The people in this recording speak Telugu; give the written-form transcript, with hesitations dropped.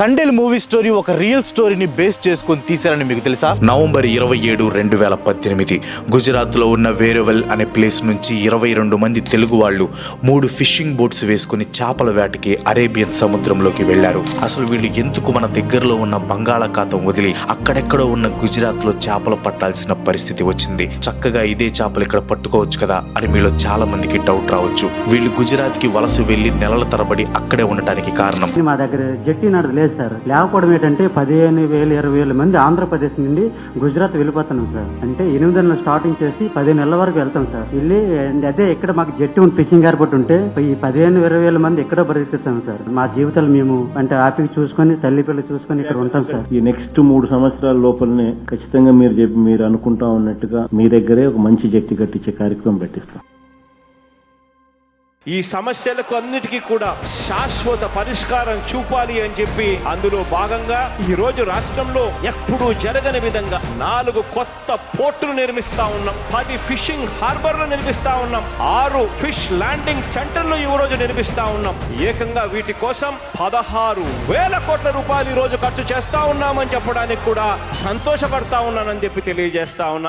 తండేల్ మూవీ స్టోరీ ఒక రియల్ స్టోరీని బేస్ చేసుకొని తీశారని మీకు తెలుసా? నవంబర్ 27, 2018 గుజరాత్లో ఉన్న వేరవల్ అనే ప్లేస్ నుంచి 22 మంది తెలుగు వాళ్ళు 3 ఫిషింగ్ బోట్స్ వేసుకుని చేపల వేటకి అరేబియన్ సముద్రంలోకి వెళ్లారు. అసలు వీళ్ళు ఎందుకు మన దగ్గరలో ఉన్న బంగాళాఖాతం వదిలి అక్కడెక్కడో ఉన్న గుజరాత్లో చేపలు పట్టాల్సిన పరిస్థితి వచ్చింది? చక్కగా ఇదే చేపలు ఇక్కడ పట్టుకోవచ్చు కదా అని మీలో చాలా మందికి డౌట్ రావచ్చు. వీళ్ళు గుజరాత్కి వలస వెళ్లి నెలల తరబడి అక్కడే ఉండటానికి కారణం మా దగ్గర జట్టి నడు లేదు సార్. లేకపోవడం ఏంటంటే 15,000 20,000 మంది ఆంధ్రప్రదేశ్ నుండి గుజరాత్ వెళ్ళిపోతున్నాం సార్. అంటే 8 నెలలు స్టార్టింగ్ చేసి 10 నెలల వరకు వెళ్తాం సార్. వెళ్ళి అదే ఇక్కడ మాకు జట్టి ఫిషింగ్ ఎయిర్పోర్ట్ ఉంటే ఈ 15,000-20,000 మంది ఎక్కడో బ్రతికిస్తాం సార్. మా జీవితాలు మేము అంటే హ్యాపీగా చూసుకొని తల్లి పిల్లలు చూసుకొని ఇక్కడ ఉంటాం సార్. ఈ నెక్స్ట్ 3 సంవత్సరాల లోపలనే ఖచ్చితంగా మీరు అనుకుంటా ఉన్నట్టుగా మీ దగ్గరే ఒక మంచి జట్టి కట్టించే కార్యక్రమం పెట్టిస్తాం. ఈ సమస్యలకు అన్నిటికీ కూడా శాశ్వత పరిష్కారం చూపాలి అని చెప్పి అందులో భాగంగా ఈ రోజు రాష్ట్రంలో ఎప్పుడూ జరగని విధంగా 4 కొత్త పోర్టులు నిర్మిస్తా ఉన్నాం. 10 ఫిషింగ్ హార్బర్లు నిర్మిస్తా ఉన్నాం. 6 ఫిష్ ల్యాండింగ్ సెంటర్లు ఈ రోజు నిర్మిస్తా ఉన్నాం. ఏకంగా వీటి కోసం 16,000 కోట్ల రూపాయలు ఈ రోజు ఖర్చు చేస్తా ఉన్నామని చెప్పడానికి కూడా సంతోషపడతా ఉన్నానని చెప్పి తెలియజేస్తా ఉన్నా.